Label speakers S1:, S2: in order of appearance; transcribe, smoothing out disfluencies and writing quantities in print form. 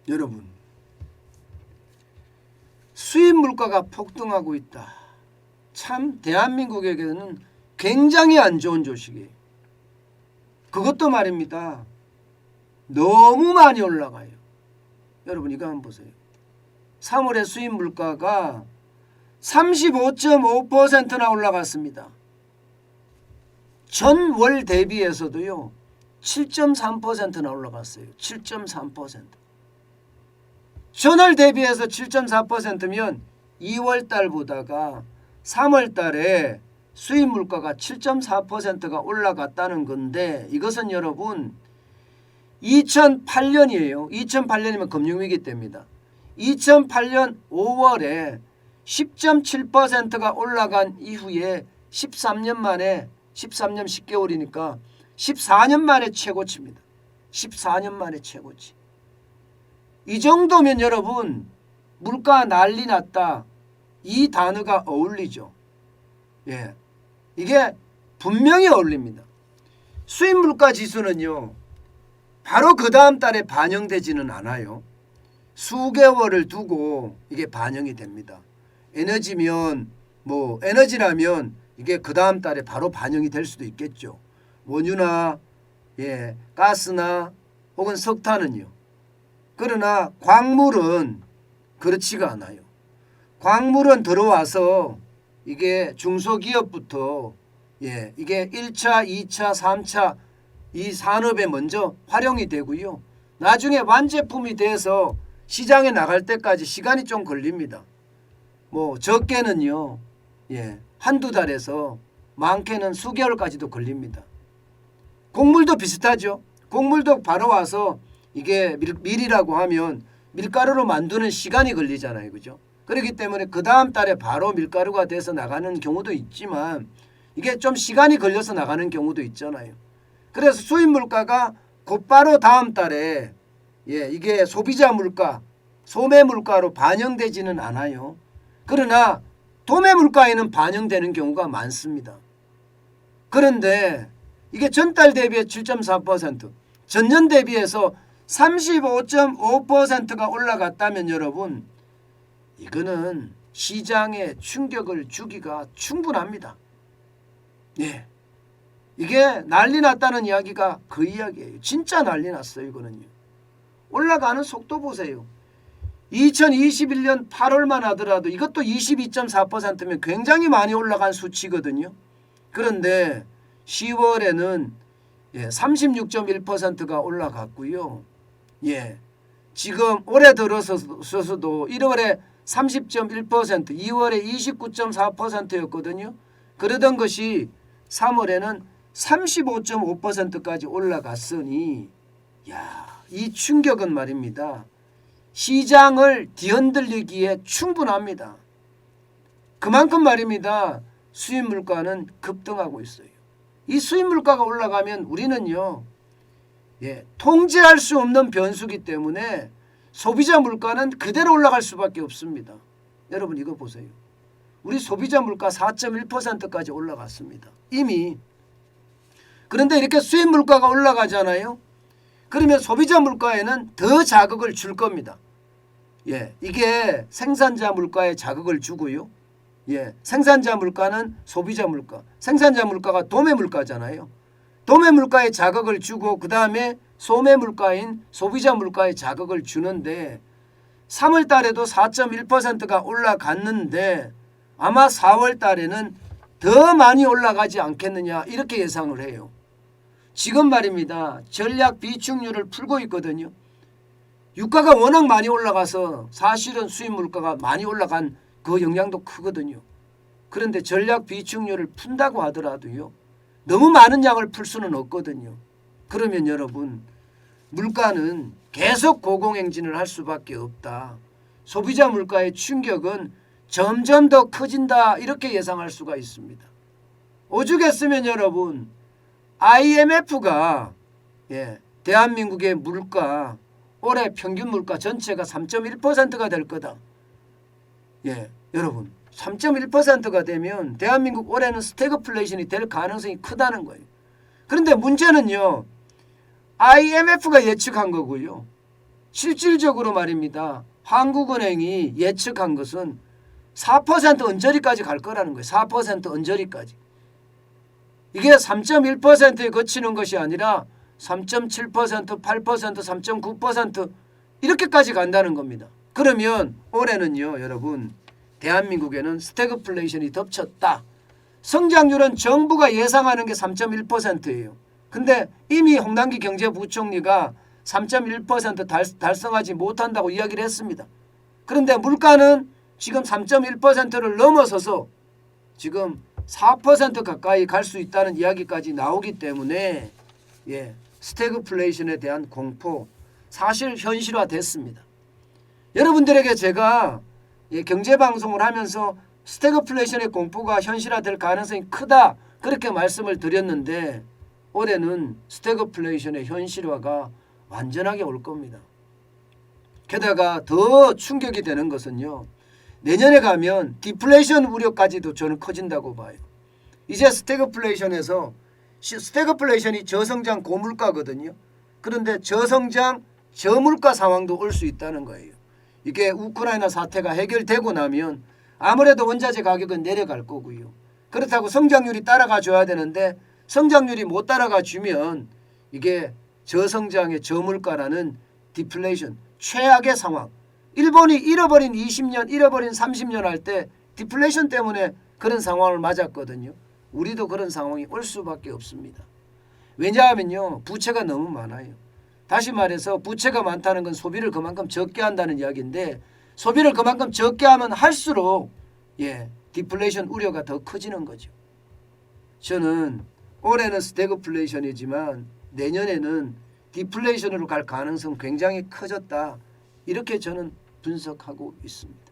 S1: 여러분, 수입 물가가 폭등하고 있다. 참 대한민국에게는 굉장히 안 좋은 소식이에요. 그것도 말입니다. 너무 많이 올라가요. 여러분 이거 한번 보세요. 3월에 수입 물가가 35.5%나 올라갔습니다. 전월 대비해서도요. 7.3%나 올라갔어요. 7.3%. 전월 대비해서 7.4%면 2월 달보다가 3월 달에 수입 물가가 7.4%가 올라갔다는 건데 이것은 여러분 2008년이에요. 2008년이면 금융위기 때입니다. 2008년 5월에 10.7%가 올라간 이후에 13년 만에 13년 10개월이니까 14년 만에 최고치입니다. 14년 만에 최고치. 이 정도면 여러분 물가 난리 났다. 이 단어가 어울리죠. 예, 이게 분명히 어울립니다. 수입 물가 지수는요. 바로 그 다음 달에 반영되지는 않아요. 수개월을 두고 이게 반영이 됩니다. 에너지면 에너지라면 이게 그 다음 달에 바로 반영이 될 수도 있겠죠. 원유나 가스나 혹은 석탄은요. 그러나 광물은 그렇지가 않아요. 광물은 들어와서 이게 중소기업부터 이게 1차, 2차, 3차 이 산업에 먼저 활용이 되고요. 나중에 완제품이 돼서 시장에 나갈 때까지 시간이 좀 걸립니다. 적게는요. 한두 달에서 많게는 수개월까지도 걸립니다. 곡물도 비슷하죠. 곡물도 바로 와서 이게 밀이라고 하면 밀가루로 만드는 시간이 걸리잖아요. 그죠? 그렇기 때문에 그 다음 달에 바로 밀가루가 돼서 나가는 경우도 있지만 이게 좀 시간이 걸려서 나가는 경우도 있잖아요. 그래서 수입 물가가 곧바로 다음 달에 이게 소비자 물가, 소매 물가로 반영되지는 않아요. 그러나 도매 물가에는 반영되는 경우가 많습니다. 그런데 이게 전달 대비해 7.4%, 전년 대비해서 35.5%가 올라갔다면 여러분 이거는 시장에 충격을 주기가 충분합니다. 이게 난리 났다는 이야기가 그 이야기예요. 진짜 난리 났어요. 이거는요. 올라가는 속도 보세요. 2021년 8월만 하더라도 이것도 22.4%면 굉장히 많이 올라간 수치거든요. 그런데 10월에는 36.1%가 올라갔고요. 지금 올해 들어서도 1월에 30.1%, 2월에 29.4%였거든요. 그러던 것이 3월에는 35.5%까지 올라갔으니 이 충격은 말입니다. 시장을 뒤흔들리기에 충분합니다. 그만큼 말입니다. 수입 물가는 급등하고 있어요. 이 수입 물가가 올라가면 우리는요. 통제할 수 없는 변수기 때문에 소비자 물가는 그대로 올라갈 수밖에 없습니다. 여러분 이거 보세요. 우리 소비자 물가 4.1%까지 올라갔습니다. 이미. 그런데 이렇게 수입 물가가 올라가잖아요. 그러면 소비자 물가에는 더 자극을 줄 겁니다. 이게 생산자 물가에 자극을 주고요. 생산자 물가는 소비자 물가, 생산자 물가가 도매 물가잖아요. 도매 물가에 자극을 주고 그 다음에 소매 물가인 소비자 물가에 자극을 주는데 3월 달에도 4.1%가 올라갔는데 아마 4월 달에는 더 많이 올라가지 않겠느냐 이렇게 예상을 해요. 지금 말입니다. 전략 비축률을 풀고 있거든요. 유가가 워낙 많이 올라가서 사실은 수입 물가가 많이 올라간 그 영향도 크거든요. 그런데 전략 비축률을 푼다고 하더라도요. 너무 많은 양을 풀 수는 없거든요. 그러면 여러분 물가는 계속 고공행진을 할 수밖에 없다. 소비자 물가의 충격은 점점 더 커진다 이렇게 예상할 수가 있습니다. 오죽했으면 여러분 IMF가 대한민국의 물가 올해 평균 물가 전체가 3.1%가 될 거다. 여러분 3.1%가 되면 대한민국 올해는 스태그플레이션이 될 가능성이 크다는 거예요. 그런데 문제는요. IMF가 예측한 거고요. 실질적으로 말입니다. 한국은행이 예측한 것은 4% 언저리까지 갈 거라는 거예요. 4% 언저리까지. 이게 3.1%에 그치는 것이 아니라 3.7%, 8%, 3.9% 이렇게까지 간다는 겁니다. 그러면 올해는요, 여러분, 대한민국에는 스태그플레이션이 덮쳤다. 성장률은 정부가 예상하는 게 3.1%예요. 근데 이미 홍남기 경제부총리가 3.1% 달성하지 못한다고 이야기를 했습니다. 그런데 물가는 지금 3.1%를 넘어서서 지금 4% 가까이 갈 수 있다는 이야기까지 나오기 때문에 스태그플레이션에 대한 공포 사실 현실화됐습니다. 여러분들에게 제가 경제방송을 하면서 스태그플레이션의 공포가 현실화될 가능성이 크다 그렇게 말씀을 드렸는데 올해는 스태그플레이션의 현실화가 완전하게 올 겁니다. 게다가 더 충격이 되는 것은요. 내년에 가면 디플레이션 우려까지도 저는 커진다고 봐요. 이제 스태그플레이션에서 스태그플레이션이 저성장 고물가거든요. 그런데 저성장 저물가 상황도 올 수 있다는 거예요. 이게 우크라이나 사태가 해결되고 나면 아무래도 원자재 가격은 내려갈 거고요. 그렇다고 성장률이 따라가 줘야 되는데 성장률이 못 따라가 주면 이게 저성장의 저물가라는 디플레이션 최악의 상황. 일본이 잃어버린 20년, 잃어버린 30년 할 때 디플레이션 때문에 그런 상황을 맞았거든요. 우리도 그런 상황이 올 수밖에 없습니다. 왜냐하면요. 부채가 너무 많아요. 다시 말해서 부채가 많다는 건 소비를 그만큼 적게 한다는 이야기인데 소비를 그만큼 적게 하면 할수록 디플레이션 우려가 더 커지는 거죠. 저는 올해는 스태그플레이션이지만 내년에는 디플레이션으로 갈 가능성 굉장히 커졌다. 이렇게 저는 분석하고 있습니다.